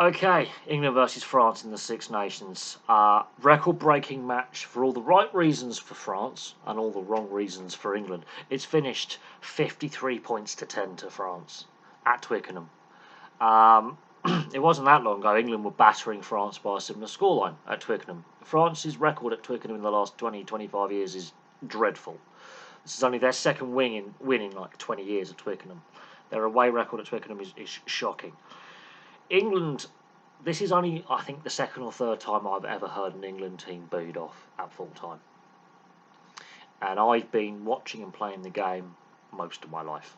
Okay, England versus France in the Six Nations. Record-breaking match for all the right reasons for France and all the wrong reasons for England. It's finished 53 points to 10 to France at Twickenham. Um, it wasn't that long ago England were battering France by a similar scoreline at Twickenham. France's record at Twickenham in the last 20, 25 years is dreadful. This is only their second win in like 20 years at Twickenham. Their away record at Twickenham is shocking. England, this is only, I think, the second or third time I've ever heard an England team booed off at full time. And I've been watching and playing the game most of my life.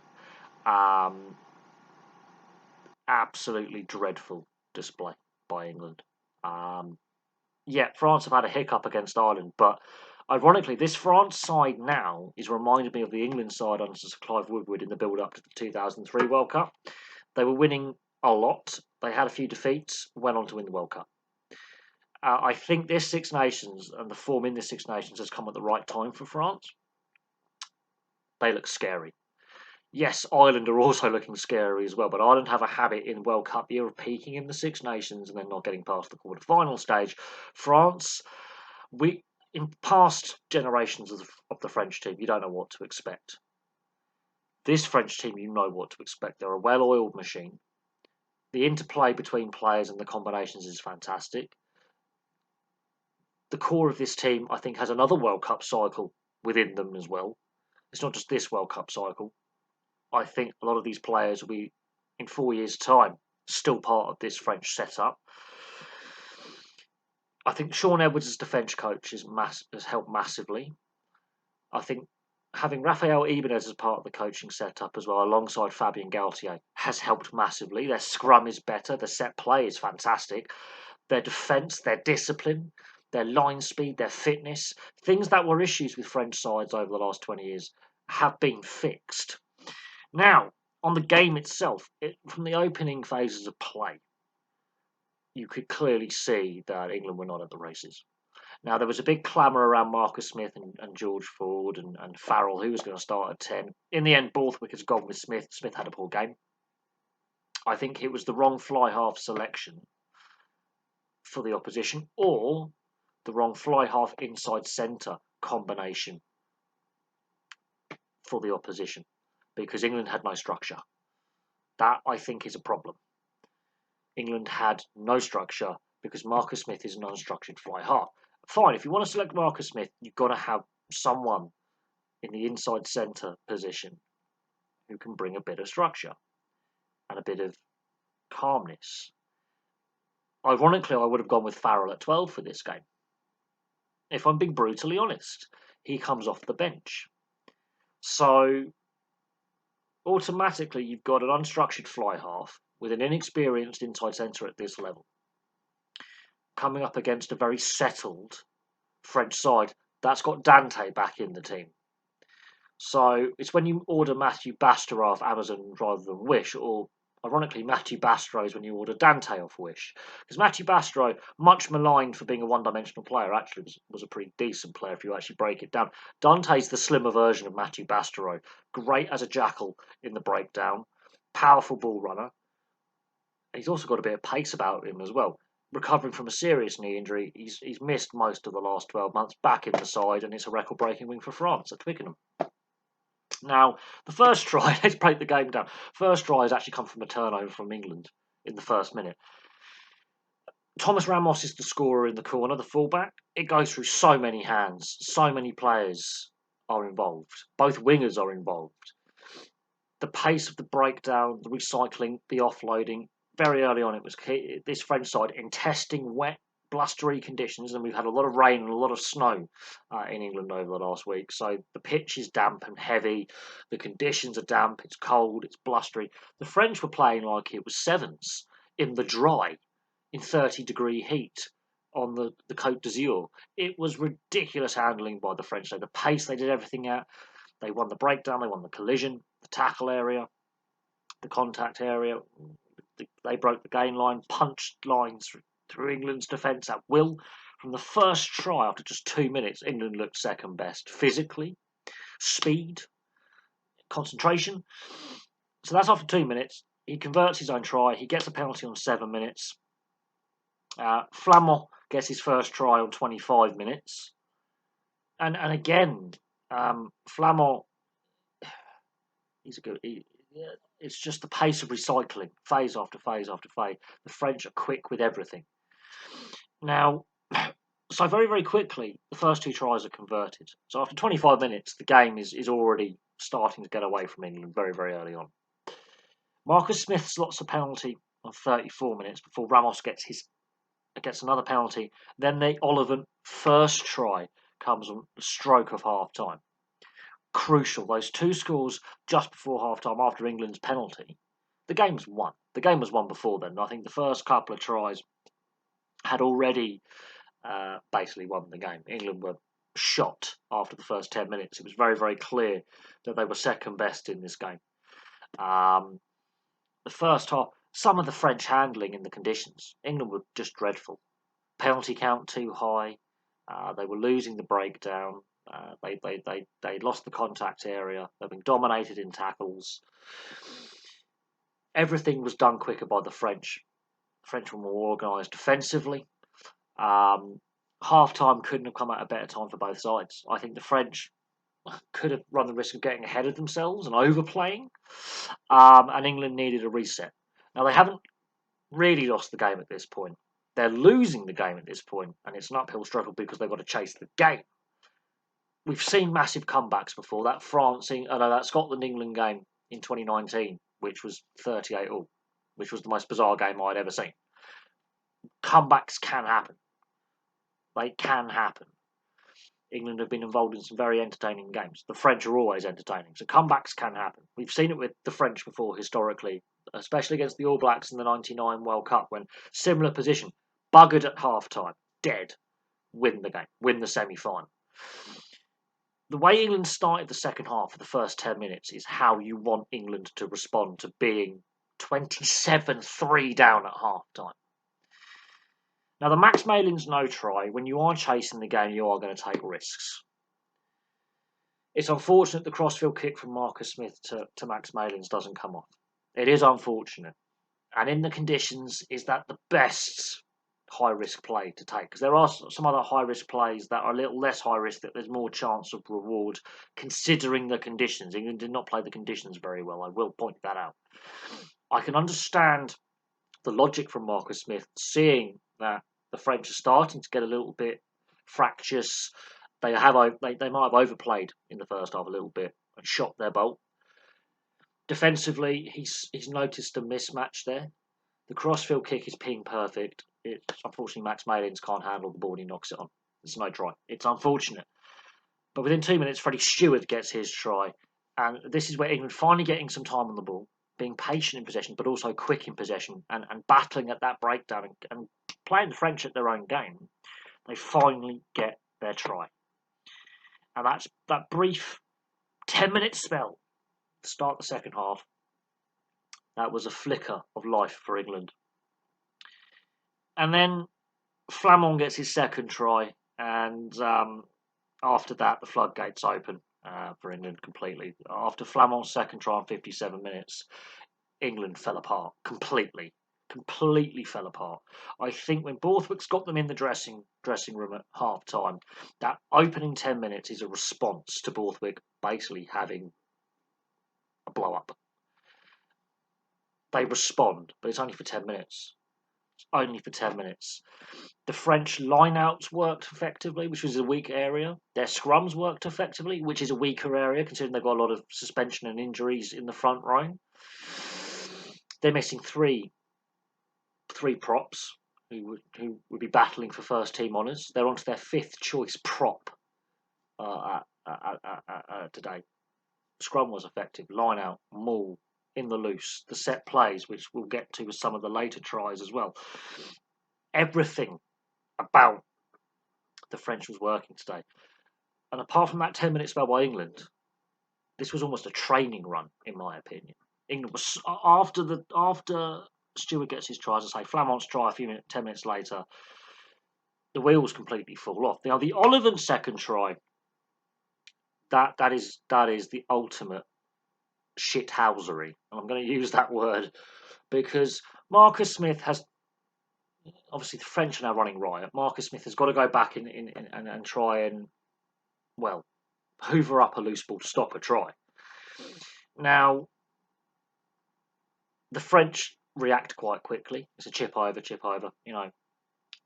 Absolutely dreadful display by England. Yeah, France have had a hiccup against Ireland, but ironically, this France side now is reminding me of the England side under Sir Clive Woodward in the build-up to the 2003 World Cup. They were winning a lot. They had a few defeats, went on to win the World Cup. I think this Six Nations and the form in this Six Nations has come at the right time for France. They look scary. Yes, Ireland are also looking scary as well, but Ireland have a habit in World Cup year of peaking in the Six Nations and then not getting past the quarter-final stage. France, in past generations of the French team, you don't know what to expect. This French team, you know what to expect. They're a well-oiled machine. The interplay between players and the combinations is fantastic. The core of this team, I think, has another World Cup cycle within them as well. It's not just this World Cup cycle. I think a lot of these players will be, in 4 years' time, still part of this French setup. I think Sean Edwards as defence coach has helped massively. I think having Raphael Ibanez as part of the coaching setup as well, alongside Fabien Galtier, has helped massively. Their scrum is better. The set play is fantastic. Their defence, their discipline, their line speed, their fitness, things that were issues with French sides over the last 20 years have been fixed. Now, on the game itself, from the opening phases of play, you could clearly see that England were not at the races. Now, there was a big clamour around Marcus Smith and George Ford and Farrell, who was going to start at 10. In the end, Borthwick has gone with Smith. Smith had a poor game. I think it was the wrong fly half selection for the opposition, or the wrong fly half inside centre combination for the opposition, because England had no structure. That, I think, is a problem. England had no structure because Marcus Smith is an unstructured fly half. Fine, if you want to select Marcus Smith, you've got to have someone in the inside centre position who can bring a bit of structure and a bit of calmness. Ironically, I would have gone with Farrell at 12 for this game. If I'm being brutally honest, he comes off the bench. So, automatically, you've got an unstructured fly half with an inexperienced inside centre at this level, coming up against a very settled French side that's got Dante back in the team. So it's when you order Matthew Baster off Amazon rather than Wish, or ironically, Matthew Baster is when you order Dante off Wish. Because Matthew Baster, much maligned for being a one-dimensional player, actually was a pretty decent player if you actually break it down. Dante's the slimmer version of Matthew Baster, great as a jackal in the breakdown, powerful ball runner. He's also got a bit of pace about him as well. Recovering from a serious knee injury, he's missed most of the last 12 months, back in the side, and it's a record-breaking win for France at Twickenham. Now, the first try, let's break the game down. First try has actually come from a turnover from England in the first minute. Thomas Ramos is the scorer in the corner, the fullback. It goes through so many hands, so many players are involved. Both wingers are involved. The pace of the breakdown, the recycling, the offloading, very early on, it was this French side in testing wet, blustery conditions, and we've had a lot of rain and a lot of snow in England over the last week. So the pitch is damp and heavy. The conditions are damp. It's cold. It's blustery. The French were playing like it was sevens in the dry, in 30-degree heat on the Côte d'Azur. It was ridiculous handling by the French. So the pace, they did everything at. They won the breakdown. They won the collision, the tackle area, the contact area. They broke the gain line, punched lines through England's defence at will. From the first try, after just 2 minutes, England looked second best. Physically, speed, concentration. So that's after 2 minutes. He converts his own try. He gets a penalty on 7 minutes. Flamand gets his first try on 25 minutes. And again, Flamand, he's a good. It's just the pace of recycling, phase after phase after phase. The French are quick with everything. Now, so very, very quickly, the first two tries are converted. So after 25 minutes, the game is already starting to get away from England very, very early on. Marcus Smith slots a penalty on 34 minutes before Ramos gets another penalty. Then the Ollivant first try comes on the stroke of half time. Crucial, those two scores just before half time after England's penalty. The game's won. The game was won before then. I think the first couple of tries had already basically won the game. England were shot after the first 10 minutes. It was very, very clear that they were second best in this game. The first half, some of the French handling in the conditions, England were just dreadful. Penalty count too high. They were losing the breakdown. They lost the contact area. They've been dominated in tackles. Everything was done quicker by the French. The French were more organised defensively. Half time couldn't have come at a better time for both sides. I think the French could have run the risk of getting ahead of themselves and overplaying, and England needed a reset. Now, they haven't really lost the game at this point. They're losing the game at this point, and it's an uphill struggle because they've got to chase the game. We've seen massive comebacks before. That that Scotland-England game in 2019, which was 38-all, which was the most bizarre game I'd ever seen. Comebacks can happen. They can happen. England have been involved in some very entertaining games. The French are always entertaining, so comebacks can happen. We've seen it with the French before historically, especially against the All Blacks in the 99 World Cup, when similar position, buggered at half-time, dead, win the game, win the semi-final. The way England started the second half for the first 10 minutes is how you want England to respond to being 27-3 down at half-time. Now, the Max Malin's no try, when you are chasing the game, you are going to take risks. It's unfortunate the crossfield kick from Marcus Smith to Max Malin's doesn't come off. It is unfortunate. And in the conditions, is that the best high-risk play to take? Because there are some other high-risk plays that are a little less high-risk, that there's more chance of reward, considering the conditions. England did not play the conditions very well. I will point that out. I can understand the logic from Marcus Smith, seeing that the French are starting to get a little bit fractious. They might have overplayed in the first half a little bit and shot their bolt. Defensively, he's noticed a mismatch there. The crossfield kick is ping perfect. Unfortunately, Max Malins can't handle the ball and he knocks it on. It's no try. It's unfortunate. But within 2 minutes, Freddie Stewart gets his try. And this is where England finally getting some time on the ball, being patient in possession, but also quick in possession, and battling at that breakdown and playing the French at their own game. They finally get their try. And that's that brief 10-minute spell to start the second half. That was a flicker of life for England. And then Flamand gets his second try, and after that, the floodgates open for England completely. After Flamand's second try in 57 minutes, England fell apart completely fell apart. I think when Borthwick's got them in the dressing room at half time, that opening 10 minutes is a response to Borthwick basically having a blow up. They respond, but it's only for 10 minutes. It's only for 10 minutes. The French lineouts worked effectively, which was a weak area. Their scrums worked effectively, which is a weaker area, considering they've got a lot of suspension and injuries in the front row. They're missing three props who would be battling for first team honours. They're onto their fifth choice prop today. Scrum was effective. Line out, maul, in the loose, the set plays, which we'll get to with some of the later tries as well. Everything about the French was working today. And apart from that 10-minute spell by England, this was almost a training run, in my opinion. England was after Stewart gets his try, as I say, Flamand's try 10 minutes later, the wheels completely fall off. Now, the Ollivant second try, that is the ultimate shithousery, and I'm going to use that word because Marcus Smith has obviously the French are now running riot. Marcus Smith has got to go back and try and, well, hoover up a loose ball to stop a try. Now, the French react quite quickly. It's a chip over,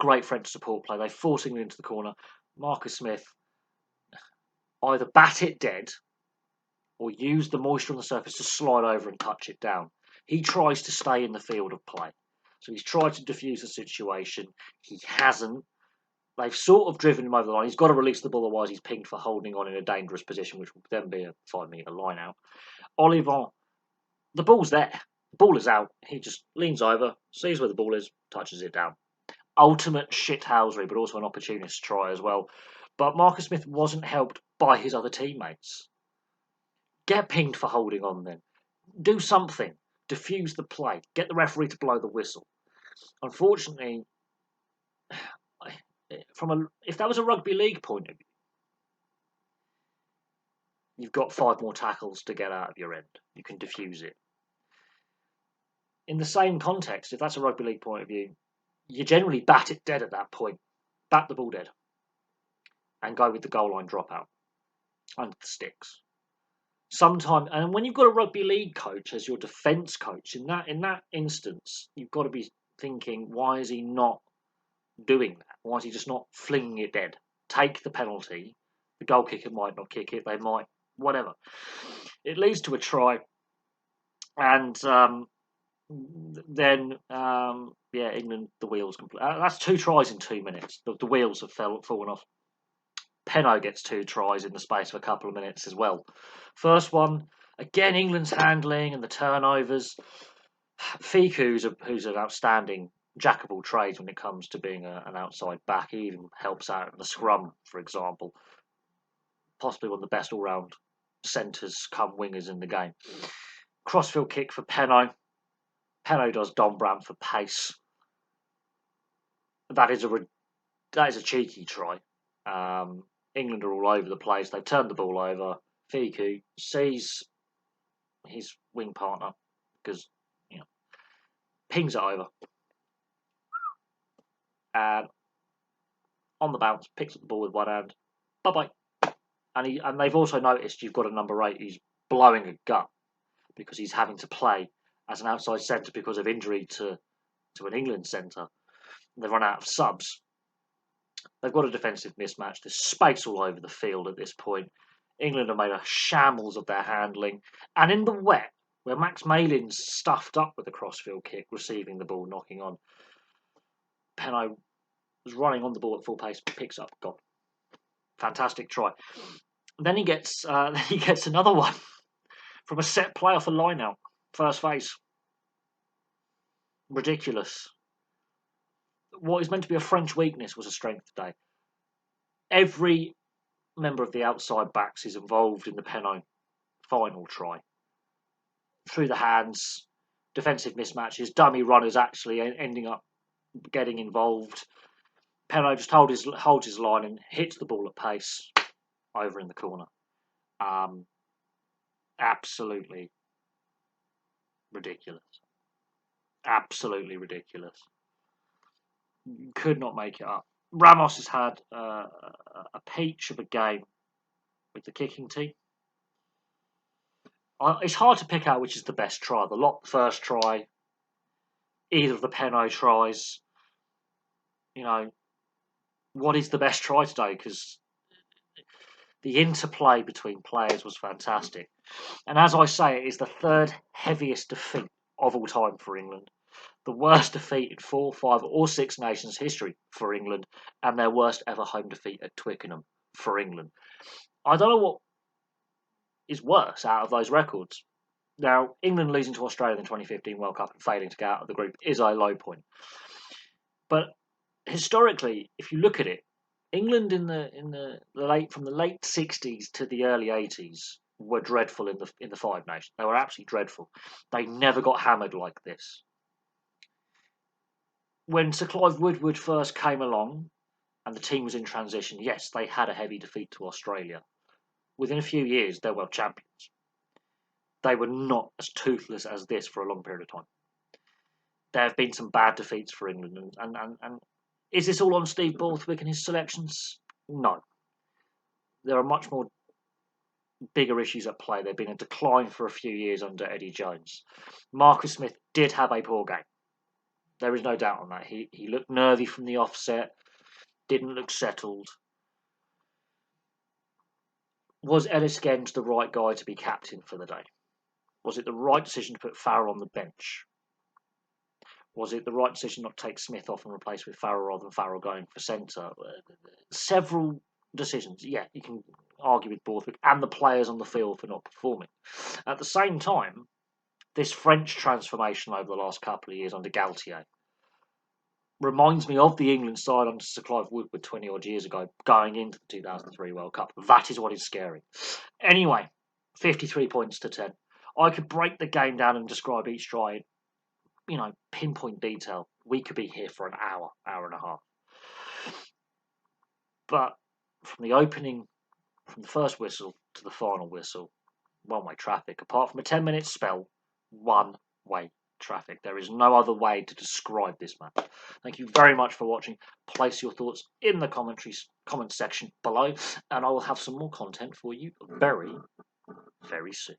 great French support play. They force England into the corner. Marcus Smith either bat it dead or use the moisture on the surface to slide over and touch it down. He tries to stay in the field of play. So he's tried to defuse the situation. He hasn't. They've sort of driven him over the line. He's got to release the ball, otherwise he's pinged for holding on in a dangerous position, which will then be a 5-metre line out. Olivon, the ball's there. The ball is out. He just leans over, sees where the ball is, touches it down. Ultimate shithousery, but also an opportunist try as well. But Marcus Smith wasn't helped by his other teammates. Get pinged for holding on then. Do something. Diffuse the play. Get the referee to blow the whistle. Unfortunately, if that was a rugby league point of view, you've got 5 more tackles to get out of your end. You can diffuse it. In the same context, if that's a rugby league point of view, you generally bat it dead at that point. Bat the ball dead. And go with the goal line dropout. Under the sticks. Sometimes, and when you've got a rugby league coach as your defence coach, in that instance, you've got to be thinking, why is he not doing that? Why is he just not flinging it dead? Take the penalty. The goal kicker might not kick it. They might, whatever. It leads to a try, and then England, the wheels complete. That's 2 tries in 2 minutes. The wheels have fallen off. Penaud gets 2 tries in the space of a couple of minutes as well. First one, again, England's handling and the turnovers. Fickou, who's an outstanding jack of all trades when it comes to being an outside back. He even helps out in the scrum, for example. Possibly one of the best all-round centres come wingers in the game. Crossfield kick for Penaud. Penaud does Dombrandt for pace. That is a cheeky try. England are all over the place. They've turned the ball over. Fickou sees his wing partner because pings it over, and on the bounce picks up the ball with one hand. Bye bye. And they've also noticed you've got a number 8 who's blowing a gut because he's having to play as an outside centre because of injury to an England centre. They've run out of subs. They've got a defensive mismatch. There's space all over the field at this point. England have made a shambles of their handling. And in the wet, where Max Malin's stuffed up with a crossfield kick, receiving the ball, knocking on, Penaud was running on the ball at full pace, picks up, gone. Fantastic try. Then he gets another one from a set play off a line out. First phase. Ridiculous. What is meant to be a French weakness was a strength today. Every member of the outside backs is involved in the Penaud final try. Through the hands, defensive mismatches, dummy runners actually ending up getting involved. Penaud just holds his line and hits the ball at pace over in the corner. Absolutely ridiculous. Absolutely ridiculous. Could not make it up. Ramos has had a peach of a game with the kicking team. It's hard to pick out which is the best try. The Lot first try, either of the Penaud tries. What is the best try today? Because the interplay between players was fantastic. And as I say, it is the 3rd heaviest defeat of all time for England. The worst defeat in 4, 5 or 6 nations history for England, and their worst ever home defeat at Twickenham for England. I don't know what is worse out of those records. Now, England losing to Australia in the 2015 World Cup and failing to get out of the group is a low point. But historically, if you look at it, England from the late 60s to the early 80s were dreadful in the 5 Nations. They were absolutely dreadful. They never got hammered like this. When Sir Clive Woodward first came along and the team was in transition, yes, they had a heavy defeat to Australia. Within a few years, they're world champions. They were not as toothless as this for a long period of time. there have been some bad defeats for England, and is this all on Steve Borthwick and his selections? No. There are much more bigger issues at play. There've been a decline for a few years under Eddie Jones. Marcus Smith did have a poor game. There is no doubt on that. He looked nervy from the offset, didn't look settled. Was Ellis Genge the right guy to be captain for the day? Was it the right decision to put Farrell on the bench? Was it the right decision not to take Smith off and replace with Farrell rather than Farrell going for centre? Several decisions. Yeah, you can argue with Borthwick and the players on the field for not performing. At the same time, this French transformation over the last couple of years under Galtier reminds me of the England side under Sir Clive Woodward 20 odd years ago, going into the 2003 World Cup. That is what is scary. Anyway, 53 points to 10. I could break the game down and describe each try in, pinpoint detail. We could be here for an hour and a half. But from the first whistle to the final whistle, one-way traffic. Apart from a 10-minute spell, one-way traffic. There is no other way to describe this match. Thank you very much for watching. Place your thoughts in the comment section below, and I will have some more content for you very, very soon.